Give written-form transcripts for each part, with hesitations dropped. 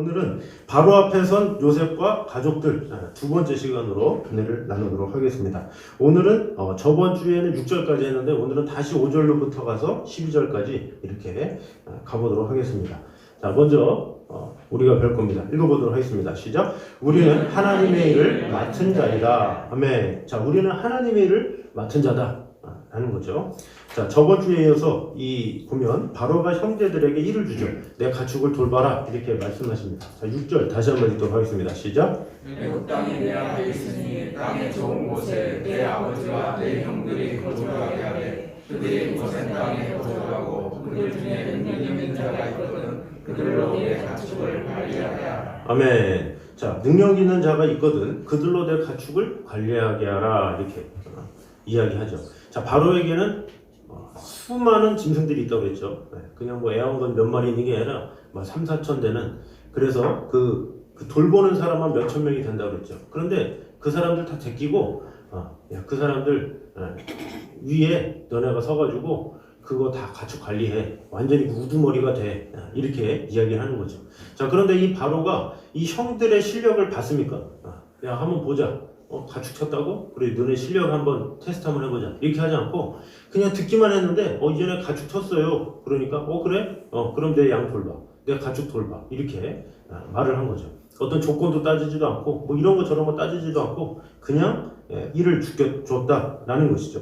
오늘은 바로 앞에 선 요셉과 가족들 두 번째 시간으로 은혜를 나누도록 하겠습니다. 오늘은 저번 주에는 6절까지 했는데 오늘은 다시 5절로부터 가서 12절까지 이렇게 가보도록 하겠습니다. 자, 먼저 우리가 별 겁니다. 읽어보도록 하겠습니다. 시작. 우리는 하나님의 일을 맡은 자이다. 아멘. 자, 우리는 하나님의 일을 맡은 자다 하는 거죠. 자, 저번 주에 이어서 보면 바로가 형제들에게 일을 주죠. 내 가축을 돌봐라 이렇게 말씀하십니다. 자, 6절 다시 한번 읽도록 하겠습니다. 시작. 애굽 땅에 내가 있으니 땅의 좋은 곳에 내 아버지와 내 형들이 거주하게 하되 그들이 고센 땅에 거주하고 그들 중에 능력 있는 자가 있거든 그들로 내 가축을 관리하게 하라. 아멘. 자, 능력 있는 자가 있거든 그들로 내 가축을 관리하게 하라 이렇게 이야기하죠. 자, 바로에게는 수많은 짐승들이 있다고 했죠. 그냥 애완건 몇 마리 있는 게 아니라 3, 4천 되는, 그래서 그 돌보는 사람만 몇천 명이 된다고 그랬죠. 그런데 그 사람들 다 제끼고 야, 그 사람들 위에 너네가 서가지고 그거 다 가축 관리해. 완전히 우두머리가 돼. 이렇게 이야기를 하는 거죠. 자, 그런데 이 바로가 이 형들의 실력을 봤습니까? 야, 한번 보자. 가축 쳤다고? 그래, 너네 실력 한번 테스트 한번 해보자. 이렇게 하지 않고 그냥 듣기만 했는데 이전에 가축 쳤어요. 그러니까 그래? 그럼 내 양 돌봐. 내 가축 돌봐. 이렇게 말을 한 거죠. 어떤 조건도 따지지도 않고 이런 거 저런 거 따지지도 않고 그냥 일을 줬다라는 것이죠.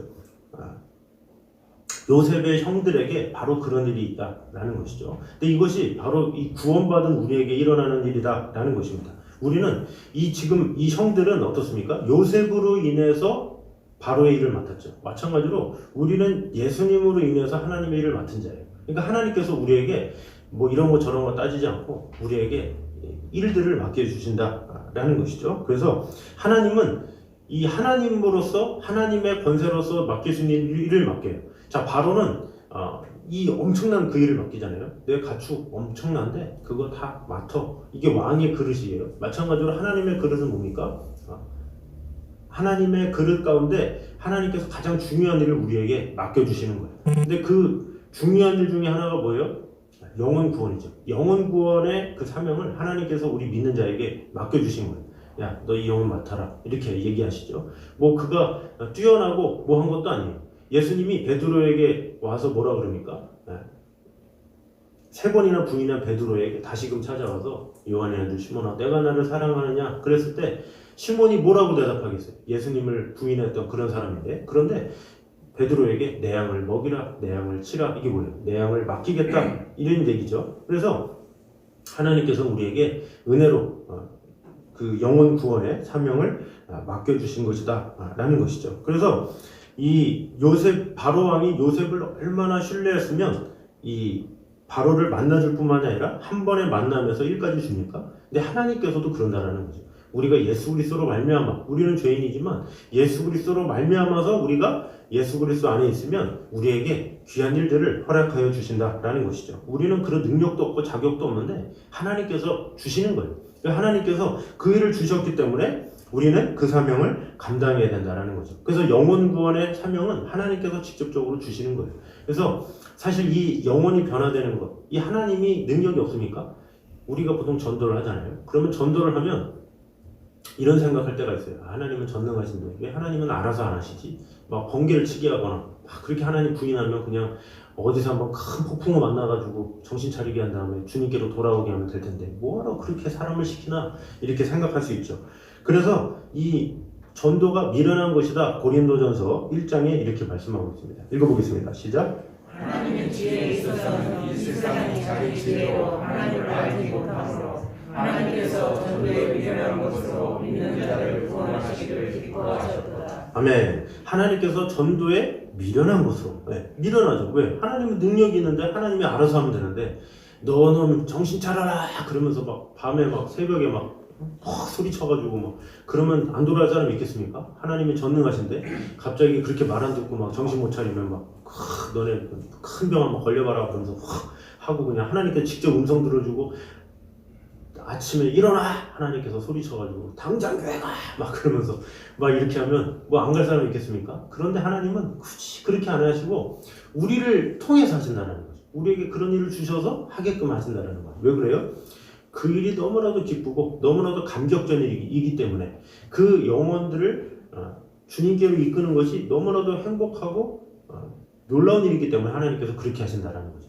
요셉의 형들에게 바로 그런 일이 있다라는 것이죠. 근데 이것이 바로 이 구원받은 우리에게 일어나는 일이다라는 것입니다. 우리는 지금 이 형들은 어떻습니까? 요셉으로 인해서 바로의 일을 맡았죠. 마찬가지로 우리는 예수님으로 인해서 하나님의 일을 맡은 자예요. 그러니까 하나님께서 우리에게 이런 거 저런 거 따지지 않고 우리에게 일들을 맡겨주신다라는 것이죠. 그래서 하나님은 이 하나님으로서 하나님의 권세로서 맡길 수 있는 일을 맡겨요. 자, 바로는 이 엄청난 그 일을 맡기잖아요. 내 가축 엄청난데 그거 다 맡아. 이게 왕의 그릇이에요. 마찬가지로 하나님의 그릇은 뭡니까? 하나님의 그릇 가운데 하나님께서 가장 중요한 일을 우리에게 맡겨주시는 거예요. 근데 그 중요한 일 중에 하나가 뭐예요? 영혼 구원이죠. 영혼 구원의 그 사명을 하나님께서 우리 믿는 자에게 맡겨주신 거예요. 야, 너 이 영혼 맡아라. 이렇게 얘기하시죠. 그가 뛰어나고 한 것도 아니에요. 예수님이 베드로에게 와서 뭐라 그럽니까? 3번이나 부인한 베드로에게 다시금 찾아와서 요한의 아들 시몬아 내가 나를 사랑하느냐 그랬을 때 시몬이 뭐라고 대답하겠어요? 예수님을 부인했던 그런 사람인데, 그런데 베드로에게 내 양을 먹이라, 내 양을 치라. 이게 뭐예요? 내 양을 맡기겠다 이런 얘기죠. 그래서 하나님께서 우리에게 은혜로 그 영혼 구원의 사명을 맡겨주신 것이다 라는 것이죠. 그래서 이 바로 왕이 요셉을 얼마나 신뢰했으면 이 바로를 만나줄 뿐만이 아니라 한 번에 만나면서 일까지 줍니까? 근데 하나님께서도 그런다라는 거죠. 우리가 예수 그리스도로 말미암아, 우리는 죄인이지만 예수 그리스도로 말미암아서 우리가 예수 그리스도 안에 있으면 우리에게 귀한 일들을 허락하여 주신다라는 것이죠. 우리는 그런 능력도 없고 자격도 없는데 하나님께서 주시는 거예요. 하나님께서 그 일을 주셨기 때문에 우리는 그 사명을 감당해야 된다는 거죠. 그래서 영혼 구원의 사명은 하나님께서 직접적으로 주시는 거예요. 그래서 사실 이 영혼이 변화되는 것, 이 하나님이 능력이 없습니까? 우리가 보통 전도를 하잖아요. 그러면 전도를 하면 이런 생각할 때가 있어요. 하나님은 전능하신데 왜 하나님은 알아서 안 하시지? 번개를 치게 하거나 그렇게 하나님 부인하면 그냥 어디서 한번 큰 폭풍을 만나가지고 정신 차리게 한 다음에 주님께로 돌아오게 하면 될 텐데 뭐하러 그렇게 사람을 시키나 이렇게 생각할 수 있죠. 그래서 이 전도가 미련한 것이다. 고린도전서 1장에 이렇게 말씀하고 있습니다. 읽어보겠습니다. 시작. 하나님의 지혜에 있어서는 이 세상이 자기 지혜로 하나님을 알지 못하므로 하나님께서 전도에 미련한 것으로 믿는 자를 구원하시기를 기뻐하셨도다. 아멘. 하나님께서 전도에 미련한 것으로. 미련하죠. 왜? 하나님은 능력이 있는데 하나님이 알아서 하면 되는데 너는 정신 차려라 그러면서 밤에 새벽에 소리쳐가지고 그러면 안 돌아갈 사람이 있겠습니까? 하나님이 전능하신데 갑자기 그렇게 말 안 듣고 정신 못 차리면 너네 큰 병 한번 걸려봐라 그러면서 하고 그냥 하나님께 직접 음성 들어주고 아침에 일어나 하나님께서 소리쳐가지고 당장 교회 가 그러면서 이렇게 하면 안 갈 사람이 있겠습니까? 그런데 하나님은 굳이 그렇게 안 하시고 우리를 통해서 하신다는 거죠. 우리에게 그런 일을 주셔서 하게끔 하신다는 거예요. 왜 그래요? 그 일이 너무나도 기쁘고 너무나도 감격적인 일이기 때문에 그 영혼들을 주님께로 이끄는 것이 너무나도 행복하고 놀라운 일이기 때문에 하나님께서 그렇게 하신다라는 거죠.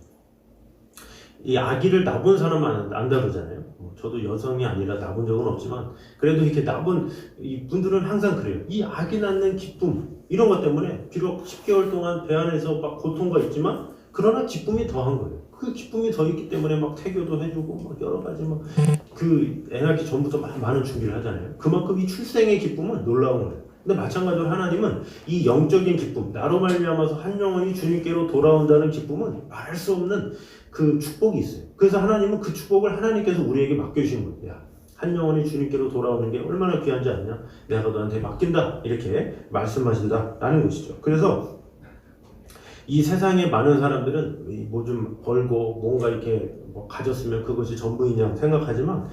이 아기를 낳은 사람은 안 다루잖아요. 저도 여성이 아니라 낳은 적은 없지만 그래도 이렇게 낳은 이 분들은 항상 그래요. 이 아기 낳는 기쁨 이런 것 때문에 비록 10개월 동안 배 안에서 막 고통가 있지만 그러나 기쁨이 더한 거예요. 그 기쁨이 더 있기 때문에 막 태교도 해주고 막 여러 가지 막 그 애 낳기 전부터 많은 준비를 하잖아요. 그만큼 이 출생의 기쁨은 놀라운 거예요. 근데 마찬가지로 하나님은 이 영적인 기쁨, 나로 말미암아서 한 영혼이 주님께로 돌아온다는 기쁨은 말할 수 없는 그 축복이 있어요. 그래서 하나님은 그 축복을 하나님께서 우리에게 맡겨주신 거예요. 야, 한 영혼이 주님께로 돌아오는 게 얼마나 귀한지 아냐? 내가 너한테 맡긴다. 이렇게 말씀하신다라는 것이죠. 그래서 이 세상에 많은 사람들은 뭐 좀 벌고 뭔가 이렇게 뭐 가졌으면 그것이 전부이냐 생각하지만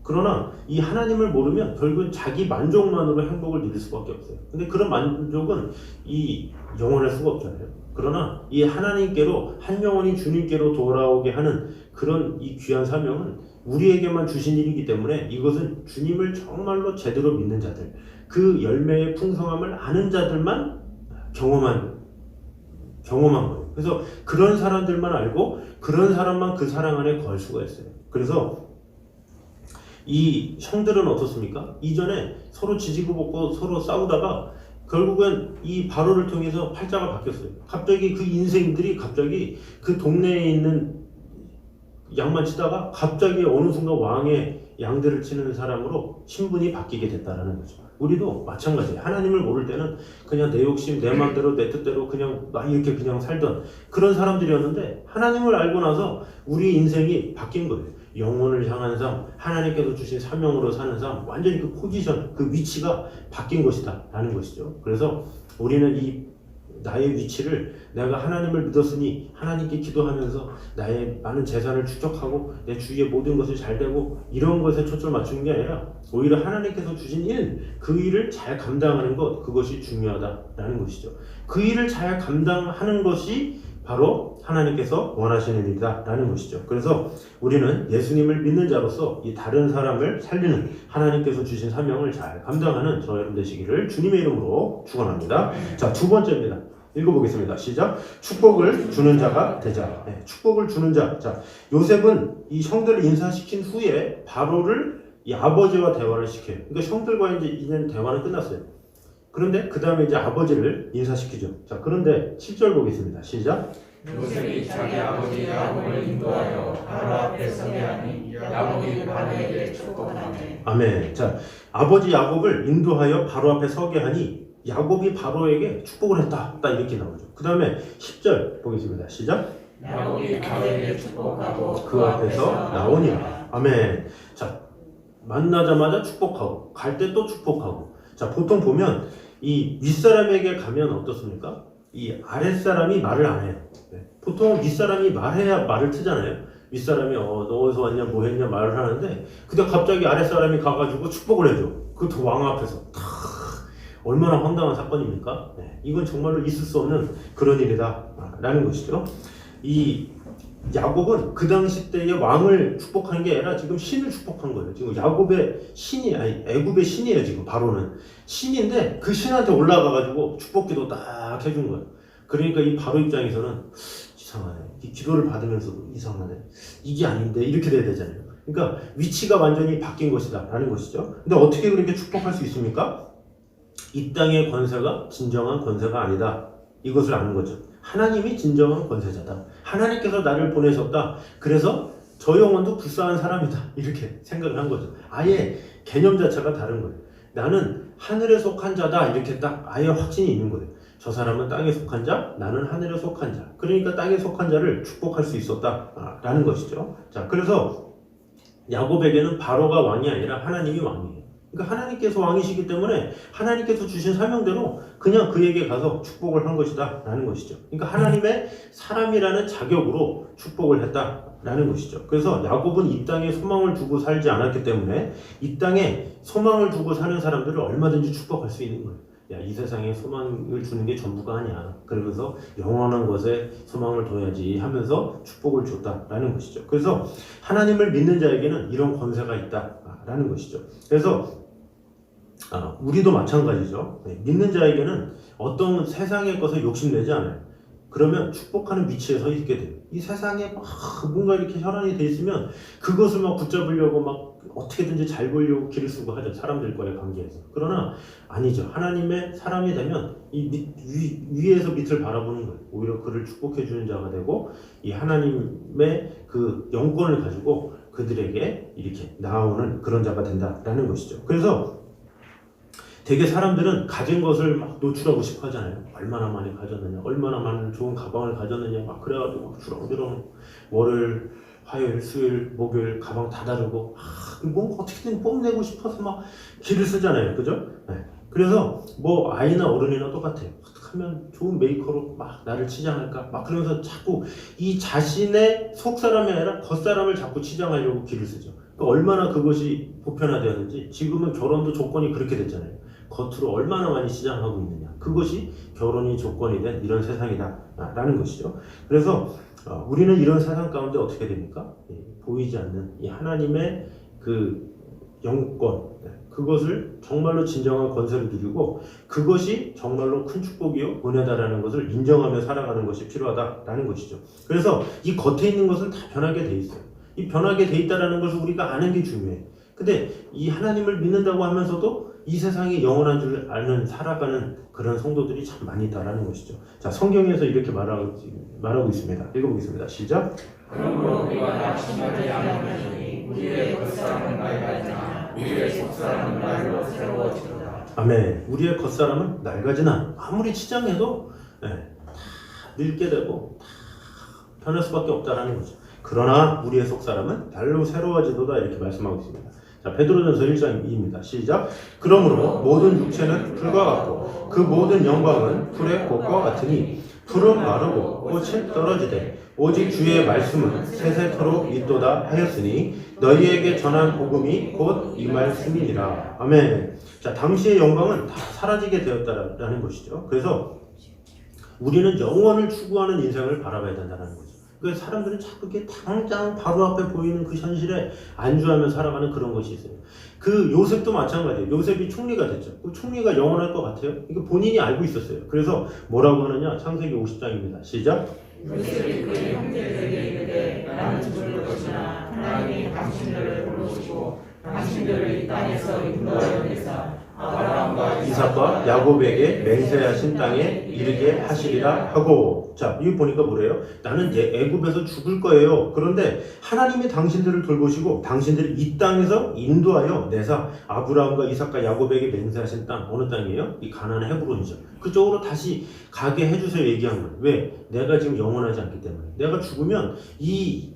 그러나 이 하나님을 모르면 결국은 자기 만족만으로 행복을 누릴 수밖에 없어요. 근데 그런 만족은 이 영원할 수가 없잖아요. 그러나 이 하나님께로 한 영혼이 주님께로 돌아오게 하는 그런 이 귀한 사명은 우리에게만 주신 일이기 때문에 이것은 주님을 정말로 제대로 믿는 자들, 그 열매의 풍성함을 아는 자들만 경험한 거예요. 그래서 그런 사람들만 알고 그런 사람만 그 사랑 안에 거할 수가 있어요. 그래서 이 형들은 어떻습니까? 이전에 서로 지지고 볶고 서로 싸우다가 결국엔 이 바로를 통해서 팔자가 바뀌었어요. 갑자기 그 인생들이 갑자기 그 동네에 있는 양만 치다가 갑자기 어느 순간 왕의 양들을 치는 사람으로 신분이 바뀌게 됐다라는 거죠. 우리도 마찬가지예요. 하나님을 모를 때는 그냥 내 욕심, 내 마음대로, 내 뜻대로 그냥 막 이렇게 그냥 살던 그런 사람들이었는데 하나님을 알고 나서 우리 인생이 바뀐 거예요. 영혼을 향한 삶, 하나님께서 주신 사명으로 사는 삶, 완전히 그 포지션, 그 위치가 바뀐 것이다 라는 것이죠. 그래서 우리는 이 나의 위치를 내가 하나님을 믿었으니 하나님께 기도하면서 나의 많은 재산을 축적하고 내 주위의 모든 것이 잘 되고 이런 것에 초점을 맞추는 게 아니라 오히려 하나님께서 주신 일, 그 일을 잘 감당하는 것, 그것이 중요하다라는 것이죠. 그 일을 잘 감당하는 것이 바로 하나님께서 원하시는 일이다라는 것이죠. 그래서 우리는 예수님을 믿는 자로서 이 다른 사람을 살리는 하나님께서 주신 사명을 잘 감당하는 저 여러분 되시기를 주님의 이름으로 축원합니다. 자, 두 번째입니다. 읽어보겠습니다. 시작. 축복을 주는 자가 되자. 네, 축복을 주는 자. 자, 요셉은 이 형들을 인사시킨 후에 바로를 이 아버지와 대화를 시켜요. 그러니까 형들과 이제 이제는 대화는 끝났어요. 그런데 그 다음에 이제 아버지를 인사시키죠. 자, 그런데 7절 보겠습니다. 시작. 요셉이 자기 아버지 야곱을 인도하여 바로 앞에 서게 하니 야곱이 바로에게 축복하네. 아멘. 자, 아버지 야곱을 인도하여 바로 앞에 서게 하니 야곱이 바로에게 축복을 했다. 딱 이렇게 나오죠. 그 다음에 10절 보겠습니다. 시작. 야곱이 바로에게 축복하고 그 앞에서 나오니라. 아멘. 자, 만나자마자 축복하고 갈 때 또 축복하고. 자, 보통 보면 이 윗사람에게 가면 어떻습니까? 이 아랫사람이 말을 안 해요. 네. 보통 윗사람이 말해야 말을 트잖아요. 윗사람이 너 어디서 왔냐 뭐 했냐 말을 하는데 근데 갑자기 아랫사람이 가가지고 축복을 해줘. 그것도 왕 앞에서. 얼마나 황당한 사건입니까? 네. 이건 정말로 있을 수 없는 그런 일이다 라는 것이죠. 이 야곱은 그 당시 때의 왕을 축복한 게 아니라 지금 신을 축복한 거예요. 지금 야곱의 신이 아니 애굽의 신이에요. 지금 바로는 신인데 그 신한테 올라가가지고 축복기도 딱 해준 거예요. 그러니까 이 바로 입장에서는 이상하네. 이 기도를 받으면서도 이상하네. 이게 아닌데 이렇게 돼야 되잖아요. 그러니까 위치가 완전히 바뀐 것이다 라는 것이죠. 근데 어떻게 그렇게 축복할 수 있습니까? 이 땅의 권세가 진정한 권세가 아니다. 이것을 아는 거죠. 하나님이 진정한 권세자다. 하나님께서 나를 보내셨다. 그래서 저 영혼도 불쌍한 사람이다. 이렇게 생각을 한 거죠. 아예 개념 자체가 다른 거예요. 나는 하늘에 속한 자다. 이렇게 딱 아예 확신이 있는 거예요. 저 사람은 땅에 속한 자, 나는 하늘에 속한 자. 그러니까 땅에 속한 자를 축복할 수 있었다라는 것이죠. 자, 그래서 야곱에게는 바로가 왕이 아니라 하나님이 왕이에요. 그러니까 하나님께서 왕이시기 때문에 하나님께서 주신 사명대로 그냥 그에게 가서 축복을 한 것이다 라는 것이죠. 그러니까 하나님의 사람이라는 자격으로 축복을 했다라는 것이죠. 그래서 야곱은 이 땅에 소망을 두고 살지 않았기 때문에 이 땅에 소망을 두고 사는 사람들을 얼마든지 축복할 수 있는 거예요. 야, 이 세상에 소망을 주는 게 전부가 아니야. 그러면서 영원한 것에 소망을 둬야지 하면서 축복을 줬다라는 것이죠. 그래서 하나님을 믿는 자에게는 이런 권세가 있다라는 것이죠. 그래서 우리도 마찬가지죠. 믿는 자에게는 어떤 세상의 것에 욕심내지 않아요. 그러면 축복하는 위치에 서 있게 돼요. 이 세상에 막 뭔가 이렇게 혈안이 돼 있으면 그것을 막 붙잡으려고 막 어떻게든지 잘 보이려고 길을 쓰고 하죠. 사람들과의 관계에서. 그러나 아니죠. 하나님의 사람이 되면 이 위에서 밑을 바라보는 거예요. 오히려 그를 축복해 주는 자가 되고 이 하나님의 그 영권을 가지고 그들에게 이렇게 나아오는 그런 자가 된다라는 것이죠. 그래서 되게 사람들은 가진 것을 막 노출하고 싶어 하잖아요. 얼마나 많이 가졌느냐, 얼마나 많은 좋은 가방을 가졌느냐, 막 그래가지고 막 주렁주렁 월요일, 화요일, 수요일, 목요일 가방 다 다르고 뭔가 어떻게든 뽐내고 싶어서 막 길을 쓰잖아요. 그죠? 네. 그래서 뭐 아이나 어른이나 똑같아요. 어떻게 하면 좋은 메이커로 막 나를 치장할까? 막 그러면서 자꾸 이 자신의 속사람이 아니라 겉사람을 자꾸 치장하려고 길을 쓰죠. 그러니까 얼마나 그것이 보편화되었는지 지금은 결혼도 조건이 그렇게 됐잖아요. 겉으로 얼마나 많이 시장하고 있느냐. 그것이 결혼이 조건이 된 이런 세상이다라는 것이죠. 그래서 우리는 이런 세상 가운데 어떻게 됩니까? 보이지 않는 이 하나님의 그 영권, 그것을 정말로 진정한 권세를 누리고 그것이 정말로 큰 축복이요 은혜다라는 것을 인정하며 살아가는 것이 필요하다라는 것이죠. 그래서 이 겉에 있는 것은 다 변하게 돼 있어요. 이 변하게 돼 있다라는 것을 우리가 아는 게 중요해. 근데 이 하나님을 믿는다고 하면서도 이 세상이 영원한 줄 아는 살아가는 그런 성도들이 참 많이 있다라는 것이죠. 자, 성경에서 이렇게 말하고 있습니다. 읽어보겠습니다. 시작. 그러므로 우리가 낙심하지 아니하니 우리의 겉사람은 낡아지나 우리의 속사람은 날로 새로워지도다. 아멘. 우리의 겉사람은 낡아지나 아무리 치장해도 다 늙게 되고 다 변할 수밖에 없다라는 거죠. 그러나 우리의 속사람은 날로 새로워지도다 이렇게 말씀하고 있습니다. 자, 베드로전서 1장 2입니다. 시작. 그러므로 모든 육체는 풀과 같고 그 모든 영광은 풀의 꽃과 같으니 풀은 마르고 꽃이 떨어지되 오직 주의 말씀은 세세토록 있도다 하였으니 너희에게 전한 복음이 곧 이 말씀이니라. 아멘. 자, 당시의 영광은 다 사라지게 되었다라는 것이죠. 그래서 우리는 영원을 추구하는 인생을 바라봐야 된다는 거죠. 그래서 사람들은 자꾸 이렇게 당장 바로 앞에 보이는 그 현실에 안주하며 살아가는 그런 것이 있어요. 그 요셉도 마찬가지예요. 요셉이 총리가 됐죠. 그 총리가 영원할 것 같아요? 이거 본인이 알고 있었어요. 그래서 뭐라고 하느냐? 창세기 50장입니다. 시작. 요셉이 그의 형제들에게 이르되 나는 죽을 것이나 하나님이 당신들을 부르시고 당신들을 이 땅에서 인도하여 내사 아브라함과 이삭과 야곱에게 맹세하신 땅에 이르게 하시리라 하고. 자, 이거 보니까 뭐래요? 나는 애굽에서 죽을 거예요. 그런데 하나님이 당신들을 돌보시고 당신들을 이 땅에서 인도하여 내사 아브라함과 이삭과 야곱에게 맹세하신 땅, 어느 땅이에요? 이 가나안 헤브론이죠. 그쪽으로 다시 가게 해주세요 얘기한 거예요. 왜? 내가 지금 영원하지 않기 때문에. 내가 죽으면 이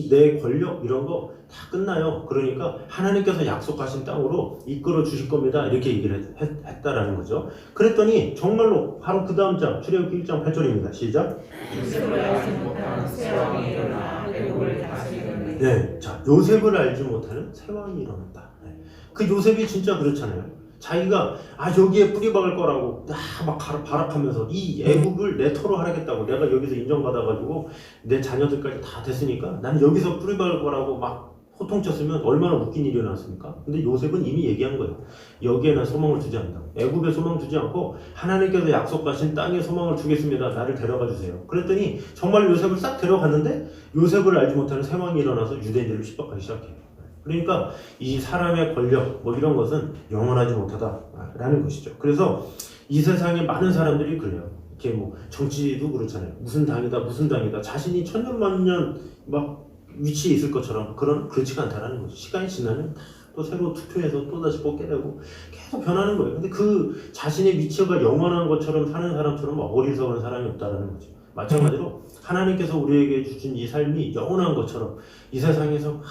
내 권력 이런 거 다 끝나요. 그러니까 하나님께서 약속하신 땅으로 이끌어 주실 겁니다. 이렇게 얘기를 했다라는 거죠. 그랬더니 정말로 바로 그 다음 장 출애굽기 1장 8절입니다. 시작. 요셉을 알지 못하는 새 왕이 일어나 애굽을 다스리는. 네, 자, 요셉을 알지 못하는 새 왕이 일어났다. 네. 그 요셉이 진짜 그렇잖아요. 자기가 여기에 뿌리 박을 거라고 막 발악하면서 이 애국을 내 터로 하겠다고, 내가 여기서 인정받아가지고 내 자녀들까지 다 됐으니까 나는 여기서 뿌리 박을 거라고 막 호통쳤으면 얼마나 웃긴 일이 일어났습니까? 근데 요셉은 이미 얘기한 거예요. 여기에는 소망을 두지 않는다. 애국에 소망 두지 않고 하나님께서 약속하신 땅에 소망을 두겠습니다. 나를 데려가 주세요. 그랬더니 정말 요셉을 싹 데려갔는데 요셉을 알지 못하는 새 왕이 일어나서 유대인들을 핍박하기 시작해요. 그러니까 이 사람의 권력 뭐 이런 것은 영원하지 못하다라는 것이죠. 그래서 이 세상에 많은 사람들이 그래요. 이렇게 뭐 정치도 그렇잖아요. 무슨 당이다 자신이 천년만년 막 위치에 있을 것처럼 그렇지가 않다라는 거죠. 시간이 지나면 또 새로 투표해서 또 다시 뽑게 되고 계속 변하는 거예요. 근데 그 자신의 위치가 영원한 것처럼 사는 사람처럼 어리석은 사람이 없다라는 거죠. 마찬가지로 하나님께서 우리에게 주신 이 삶이 영원한 것처럼 이 세상에서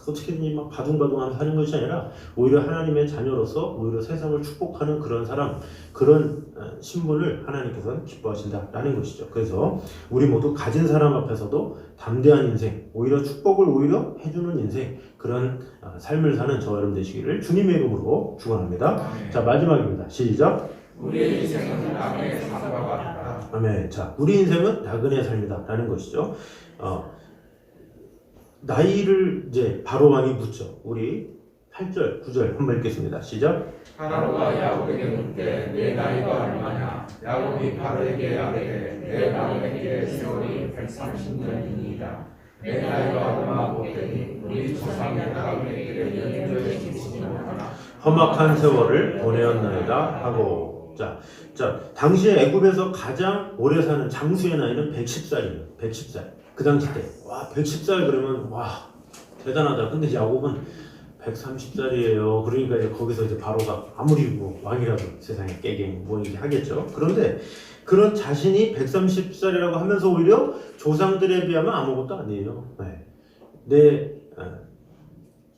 어떻게든지 막 바둥바둥하면서 하는 것이 아니라 오히려 하나님의 자녀로서 오히려 세상을 축복하는 그런 사람, 그런 신분을 하나님께서는 기뻐하신다라는 것이죠. 그래서 우리 모두 가진 사람 앞에서도 담대한 인생, 오히려 축복을 오히려 해주는 인생, 그런 삶을 사는 저와 여러분 되시기를 주님의 이름으로 축원합니다. 자, 마지막입니다. 시작. 우리의 인생은 나그네의 삶과 같다. 아멘. 자, 우리 인생은 나그네의 삶이다라는 것이죠. 나이를 이제 바로왕이 묻죠. 우리 8절, 9절 한번 읽겠습니다. 시작. 바로가 야곱에게 묻되 내 나이가 얼마냐? 야곱이 바로에게 아뢰되 내 나그네의 세월이 130년이니이다. 내 나이가 얼마 못되니 우리 조상의 나그네에게 연주해 주시지 못하나 험악한 세월을 보내었나이다 하고. 자, 당시에 애굽에서 가장 오래 사는 장수의 나이는 110살이에요. 110살. 그 당시 때. 와, 110살 그러면 와, 대단하다. 근데 야곱은 130살이에요. 그러니까 이제 거기서 이제 바로가 아무리 뭐 왕이라도 세상에 깨갱 뭐 이렇게 하겠죠. 그런데 그런 자신이 130살이라고 하면서 오히려 조상들에 비하면 아무것도 아니에요. 내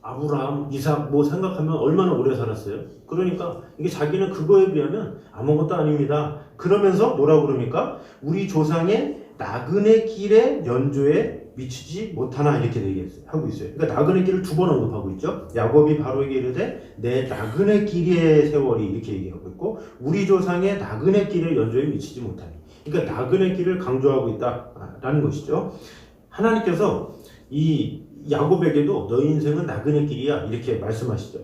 아브라함, 이삭 뭐 생각하면 얼마나 오래 살았어요. 그러니까 이게 자기는 그거에 비하면 아무것도 아닙니다. 그러면서 뭐라고 그럽니까? 우리 조상의 나그네 길의 연조에 미치지 못하나 이렇게 하고 있어요. 그러니까 나그네 길을 두 번 언급하고 있죠. 야곱이 바로에게 이르되 내 나그네 길의 세월이 이렇게 얘기하고 있고 우리 조상의 나그네 길의 연조에 미치지 못하니. 그러니까 나그네 길을 강조하고 있다라는 것이죠. 하나님께서 이 야곱에게도 너희 인생은 나그네 길이야 이렇게 말씀하시죠.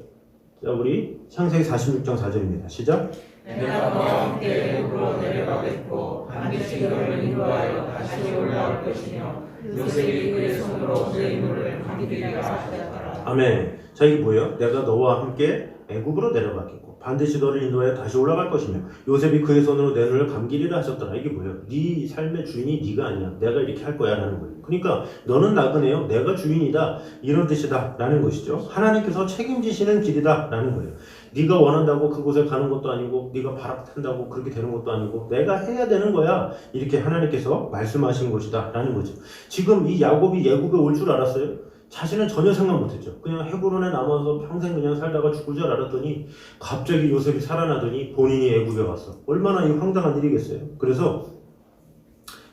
자, 우리 창세기 46장 4절입니다. 시작. 내가 너와 함께 애굽으로 내려가겠고 반드시 너를 인도하여 다시 올라올 것이며 요셉이 그의 손으로 내 눈을 감기리라 하셨더라. 아멘. 자, 이게 뭐예요? 내가 너와 함께 애굽으로 내려가겠고 반드시 너를 인도하여 다시 올라갈 것이며 요셉이 그의 손으로 내 눈을 감기리라 하셨더라. 이게 뭐예요? 네 삶의 주인이 네가 아니야. 내가 이렇게 할 거야 라는 거예요. 그러니까 너는 나그네요. 내가 주인이다. 이런 뜻이다 라는 것이죠. 하나님께서 책임지시는 길이다 라는 거예요. 네가 원한다고 그곳에 가는 것도 아니고 네가 바람탄다고 그렇게 되는 것도 아니고 내가 해야 되는 거야. 이렇게 하나님께서 말씀하신 것이다 라는 거죠. 지금 이 야곱이 애굽에 올 줄 알았어요? 자신은 전혀 생각 못했죠. 그냥 헤브론에 남아서 평생 그냥 살다가 죽을 줄 알았더니 갑자기 요셉이 살아나더니 본인이 애굽에 왔어. 얼마나 이 황당한 일이겠어요. 그래서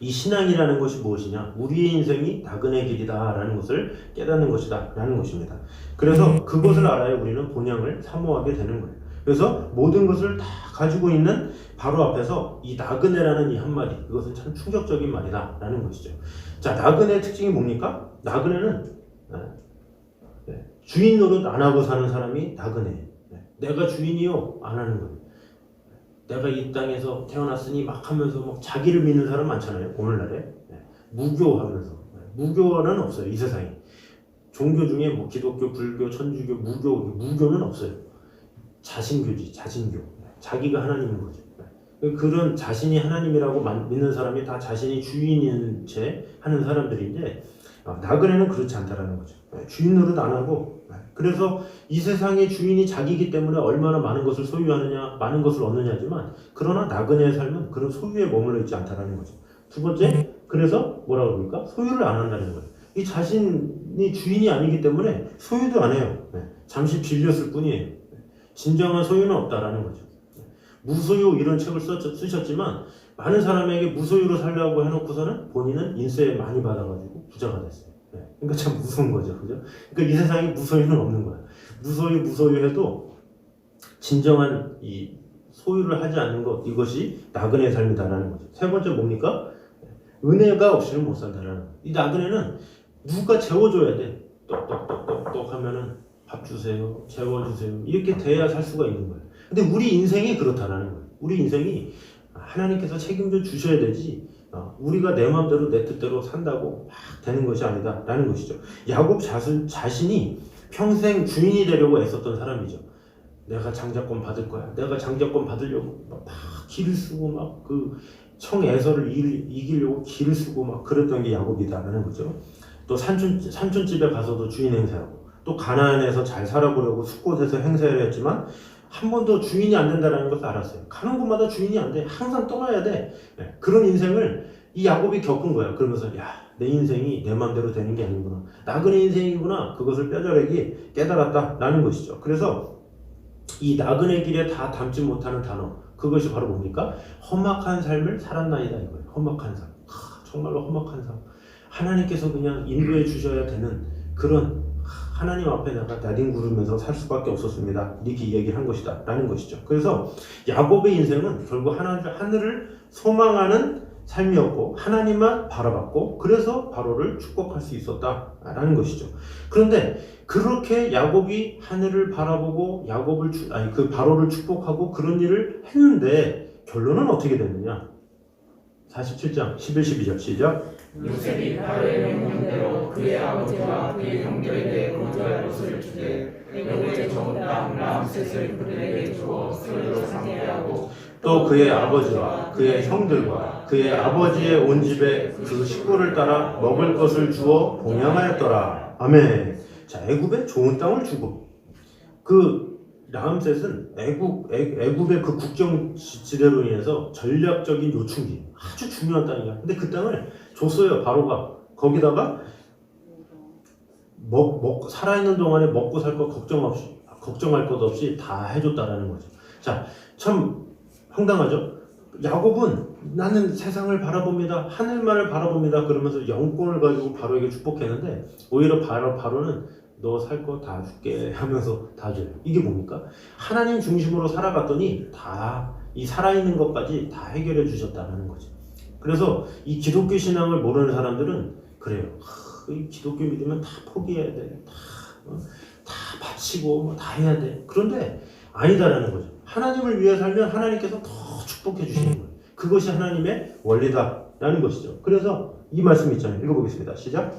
이 신앙이라는 것이 무엇이냐? 우리의 인생이 나그네 길이다라는 것을 깨닫는 것이다라는 것입니다. 그래서 그것을 알아야 우리는 본향을 사모하게 되는 거예요. 그래서 모든 것을 다 가지고 있는 바로 앞에서 이 나그네라는 이 한마디, 이것은 참 충격적인 말이다라는 것이죠. 자, 나그네의 특징이 뭡니까? 나그네는 주인 노릇 안 하고 사는 사람이 나그네. 내가 주인이요 안 하는 거예요. 내가 이 땅에서 태어났으니 막 하면서 막 자기를 믿는 사람 많잖아요. 오늘날에 무교하면서. 무교는 없어요. 이 세상에. 종교 중에 뭐 기독교, 불교, 천주교, 무교는 없어요. 자신교지, 자신교. 자기가 하나님인 거죠. 그런 자신이 하나님이라고 믿는 사람이 다 자신이 주인인 채 하는 사람들인데 나그네는 그렇지 않다라는 거죠. 주인 노릇 안 하고. 그래서 이 세상의 주인이 자기이기 때문에 얼마나 많은 것을 소유하느냐, 많은 것을 얻느냐지만 그러나 나그네의 삶은 그런 소유에 머물러 있지 않다라는 거죠. 두 번째, 그래서 뭐라고 그럽니까? 소유를 안 한다는 거예요. 이 자신이 주인이 아니기 때문에 소유도 안 해요. 잠시 빌렸을 뿐이에요. 진정한 소유는 없다라는 거죠. 무소유 이런 책을 쓰셨지만 많은 사람에게 무소유로 살려고 해놓고서는 본인은 인세 많이 받아가지고 부자가 됐어요. 그러니까 참 무서운 거죠, 그죠? 그러니까 이 세상에 무소유는 없는 거야. 무소유해도 진정한 이 소유를 하지 않는 것, 이것이 나그네의 삶이다라는 거죠. 세 번째 뭡니까? 은혜가 없이는 못 산다라는 거예요. 이 나그네는 누가 재워줘야 돼. 똑똑똑똑똑 하면은 밥 주세요, 재워주세요. 이렇게 돼야 살 수가 있는 거예요. 근데 우리 인생이 그렇다라는 거예요. 우리 인생이 하나님께서 책임져 주셔야 되지 우리가 내 마음대로 내 뜻대로 산다고 막 되는 것이 아니다라는 것이죠. 야곱 자신이 평생 주인이 되려고 애썼던 사람이죠. 내가 장자권 받을 거야. 내가 장자권 받으려고 막 기를 쓰고 막 그 청에서를 이기려고 기를 쓰고 막 그랬던 게 야곱이다라는 거죠. 또 산촌집에 가서도 주인 행세하고 또 가나안에서 잘 살아보려고 숲곳에서 행세를 했지만 한 번도 주인이 안 된다는 것을 알았어요. 가는 곳마다 주인이 안 돼. 항상 떠나야 돼. 그런 인생을 이 야곱이 겪은 거야. 그러면서 야, 내 인생이 내 마음대로 되는 게 아니구나. 나그네 인생이구나. 그것을 뼈저리게 깨달았다라는 것이죠. 그래서 이 나그네 길에 다 담지 못하는 단어, 그것이 바로 뭡니까? 험악한 삶을 살았나이다 이거예요. 험악한 삶. 정말로 험악한 삶. 하나님께서 그냥 인도해 주셔야 되는 그런 하나님 앞에 내가 나뒹구르면서 살 수밖에 없었습니다. 이렇게 얘기한 것이다 라는 것이죠. 그래서 야곱의 인생은 결국 하늘을 소망하는 삶이었고 하나님만 바라봤고 그래서 바로를 축복할 수 있었다라는 것이죠. 그런데 그렇게 야곱이 하늘을 바라보고 그 바로를 축복하고 그런 일을 했는데 결론은 어떻게 됐느냐? 47장 11, 12절 시작. 요셉이 바로의 명령대로 그의 아버지와 그의 형들에게 거주할 곳을 주되 애굽의 좋은 땅 람셋을 그들에게 주어 스스로 상대하고 또 그의 아버지와 그의 형들과 그의 아버지의 온 집에 그 식구를 따라 먹을 것을 주어 봉양하였더라. 아멘. 자, 애굽에 좋은 땅을 주고 그 람셋은 애굽의 그 국경 지대로 인해서 전략적인 요충지, 아주 중요한 땅이야. 근데 그 땅을 줬어요. 바로가 거기다가 살아있는 동안에 먹고 살 거 걱정할 것 없이 다 해줬다라는 거죠. 자, 참 황당하죠. 야곱은 나는 세상을 바라봅니다. 하늘만을 바라봅니다. 그러면서 영권을 가지고 바로에게 축복했는데 오히려 바로는 너 살 거 다 줄게 하면서 다 줘요. 이게 뭡니까? 하나님 중심으로 살아갔더니 다 이 살아있는 것까지 다 해결해 주셨다는 거죠. 그래서 이 기독교 신앙을 모르는 사람들은 그래요. 이 기독교 믿으면 다 포기해야 돼. 다 바치고 다 해야 돼. 그런데 아니다라는 거죠. 하나님을 위해 살면 하나님께서 더 축복해 주시는 거예요. 그것이 하나님의 원리다라는 것이죠. 그래서 이 말씀 있잖아요. 읽어보겠습니다. 시작.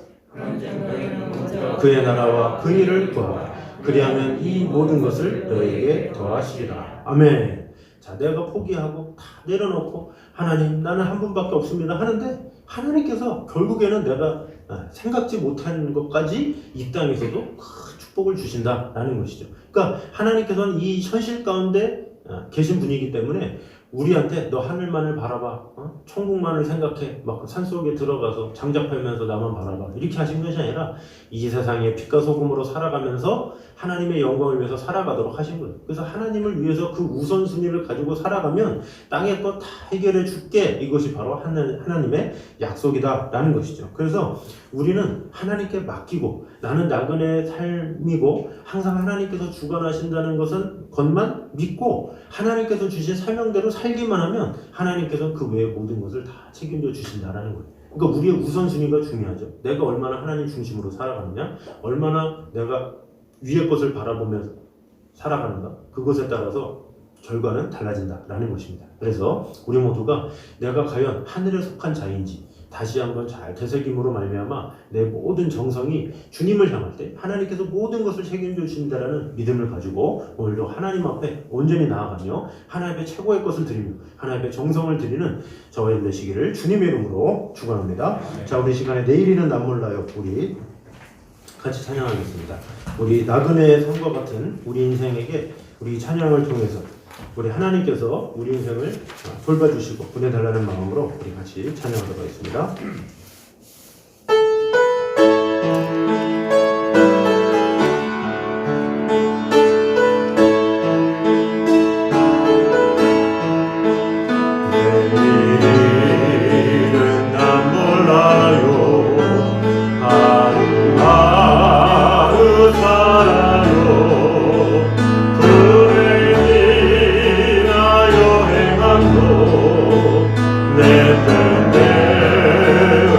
그의 나라와 그 일을 구하라. 그리하면 이 모든 것을 너에게 더하시리라. 아멘. 자, 내가 포기하고 다 내려놓고 하나님 나는 한 분밖에 없습니다 하는데 하나님께서 결국에는 내가 생각지 못한 것까지 이 땅에서도 큰 축복을 주신다라는 것이죠. 그러니까 하나님께서는 이 현실 가운데 계신 분이기 때문에 우리한테 너 하늘만을 바라봐, 천국만을 생각해, 막 산속에 들어가서 장작 팔면서 나만 바라봐 이렇게 하신 것이 아니라 이 세상에 빛과 소금으로 살아가면서 하나님의 영광을 위해서 살아가도록 하신 거예요. 그래서 하나님을 위해서 그 우선순위를 가지고 살아가면 땅의 것 다 해결해 줄게, 이것이 바로 하나님의 약속이다라는 것이죠. 그래서 우리는 하나님께 맡기고 나는 나그네 삶이고 항상 하나님께서 주관하신다는 것만 믿고 하나님께서 주신 사명대로 살기만 하면 하나님께서는 그 외의 모든 것을 다 책임져 주신다라는 거예요. 그러니까 우리의 우선순위가 중요하죠. 내가 얼마나 하나님 중심으로 살아가느냐, 얼마나 내가 위의 것을 바라보면서 살아가는가, 그것에 따라서 결과는 달라진다라는 것입니다. 그래서 우리 모두가 내가 과연 하늘에 속한 자인지 다시 한번 잘 되새김으로 말미암아 내 모든 정성이 주님을 향할 때 하나님께서 모든 것을 책임져 주신다라는 믿음을 가지고 오늘도 하나님 앞에 온전히 나아가며 하나님 앞에 최고의 것을 드리며 하나님 앞에 정성을 드리는 저와 여러분 되시기를 주님의 이름으로 축원합니다. 자, 우리 시간에 내일이는 남몰라요. 우리 같이 찬양하겠습니다. 우리 나그네의 삶과 같은 우리 인생에게 우리 찬양을 통해서 우리 하나님께서 우리 인생을 돌봐주시고 보내달라는 마음으로 우리 같이 찬양하도록 하겠습니다. 내일은 난 몰라요. 하루하루 살아요. 내 뜻대로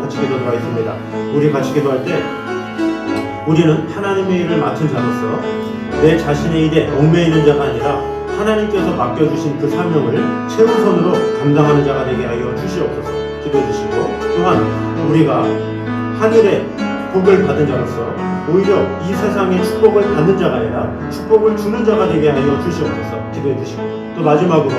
같이 기도하겠습니다. 우리 같이 기도할 때 우리는 하나님의 일을 맡은 자로서 내 자신의 일에 얽매이는 자가 아니라 하나님께서 맡겨주신 그 사명을 최우선으로 감당하는 자가 되게 하여 주시옵소서. 기도해 주시고, 또한 우리가 하늘의 복을 받은 자로서 오히려 이 세상의 축복을 받는 자가 아니라 축복을 주는 자가 되게 하여 주시옵소서. 기도해 주시고, 또 마지막으로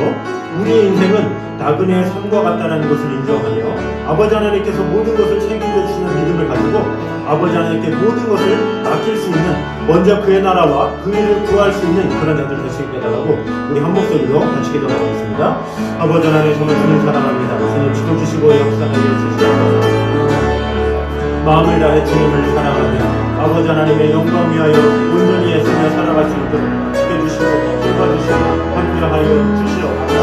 우리의 인생은 나그네의 삶과 같다는 것을 인정하며 아버지 하나님께서 모든 것을 책임져 주시는 믿음을 가지고 아버지 하나님께 모든 것을 맡길 수 있는, 먼저 그의 나라와 그 일을 구할 수 있는 그런 자들 될 수 있게 해달라고 우리 한 목소리로 같이 기도하겠습니다. 아버지 하나님, 정말 주님 사랑합니다. 주님 지켜주시고 역사하여 주시옵소서. 마음을 다해 주님을 사랑하며 아버지 하나님의 영광 위하여 온전히 애쓰며 살아갈 수 있도록 지켜주시고 돌봐주시고 함께하여 주시옵소서.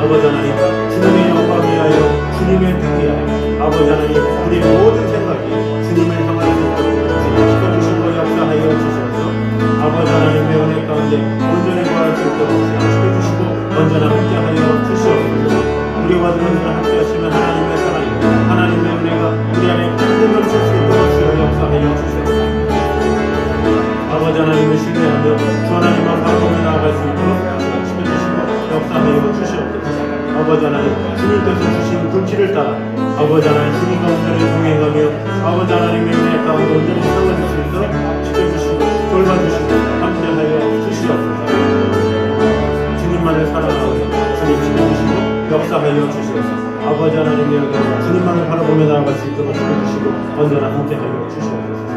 아버지 하나님, 주님의 영광 위하여 주님의 뜻 위하여 아버지 하나님, 우리 모든 생각이 주님을 향하여 주님 지켜주시고 역사하여 주시옵소서. 아버지 하나님의 은혜 가운데 온전히 구할 수 있도록 지켜주시고 언제나 함께하여 주시옵소서. 우리와 언제나 함께하시는 하나님의 사랑이, 하나님의 은혜가 우리 안에 가득 넘칠 수 있도록 주여 역사하여 주시옵소서. 아버지 하나님을 신뢰하며 주 하나님만 바라보며 나아갈 수 있도록 지켜주시고 역사하여 주시옵소서. 아버지 하나님, 주님께서 주신 그 길을 따라 아버지 하나님 주님과 온전히 동행하며 아버지 하나님의 은혜 가운데 온전히 살아갈 수 있도록 지켜주시고 돌봐주시고 함께하여 주시옵소서. 주님만을 사랑하며 주님 지켜주시고 역사하여 주시옵소서. 아버지 하나님의 은혜로 주님만을 바라보며 나아갈 수 있도록 지켜주시고 언제나 함께하여 주시옵소서.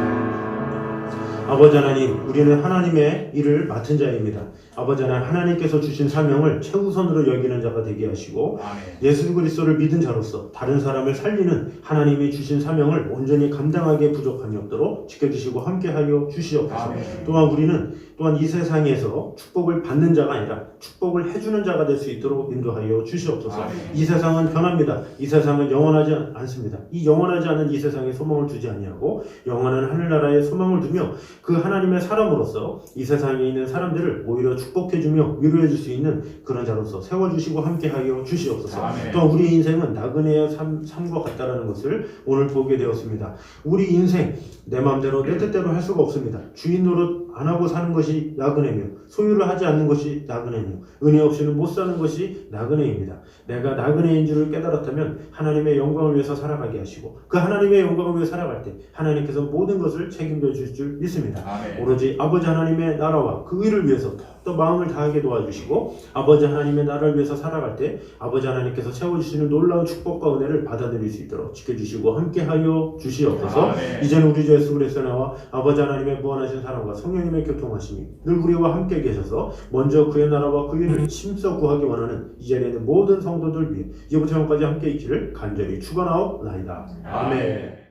아버지 하나님, 우리는 하나님의 일을 맡은 자입니다. 아버지 하나님, 하나님께서 주신 사명을 최우선으로 여기는 자가 되게 하시고 예수 그리스도를 믿은 자로서 다른 사람을 살리는 하나님이 주신 사명을 온전히 감당하기에 부족함이 없도록 지켜주시고 함께하여 주시옵소서. 또한 우리는 이 세상에서 축복을 받는 자가 아니라 축복을 해주는 자가 될 수 있도록 인도하여 주시옵소서. 이 세상은 변합니다. 이 세상은 영원하지 않습니다. 이 영원하지 않은 이 세상에 소망을 두지 아니하고 영원한 하늘나라에 소망을 두며 그 하나님의 사람으로서 이 세상에 있는 사람들을 오히려 축복해주며 위로해줄 수 있는 그런 자로서 세워주시고 함께하여 주시옵소서. 또한 우리 인생은 나그네의 삶과 같다라는 것을 오늘 보게 되었습니다. 우리 인생 내 마음대로 내 뜻대로 할 수가 없습니다. 주인 노릇 안 하고 사는 것이 나그네며 소유를 하지 않는 것이 나그네며 은혜 없이는 못 사는 것이 나그네입니다. 내가 나그네인 줄을 깨달았다면 하나님의 영광을 위해서 살아가게 하시고 그 하나님의 영광을 위해 살아갈 때 하나님께서 모든 것을 책임져 주실 줄 믿습니다. 오로지 아버지 하나님의 나라와 그 의를 위해서 더 마음을 다하게 도와주시고 아버지 하나님의 나라를 위해서 살아갈 때 아버지 하나님께서 채워주시는 놀라운 축복과 은혜를 받아들일 수 있도록 지켜주시고 함께하여 주시옵소서. 이제는 우리 주 예수 그리스도 나와 아버지 하나님의 무한하신 사랑과 성령님의 교통하심이 늘 우리와 함께 계셔서 먼저 그의 나라와 그 일을 힘써 구하기 원하는 이 자리에 있는 모든 성도들 위해 이제부터 영까지 함께 있기를 간절히 축원하옵나이다. 아멘.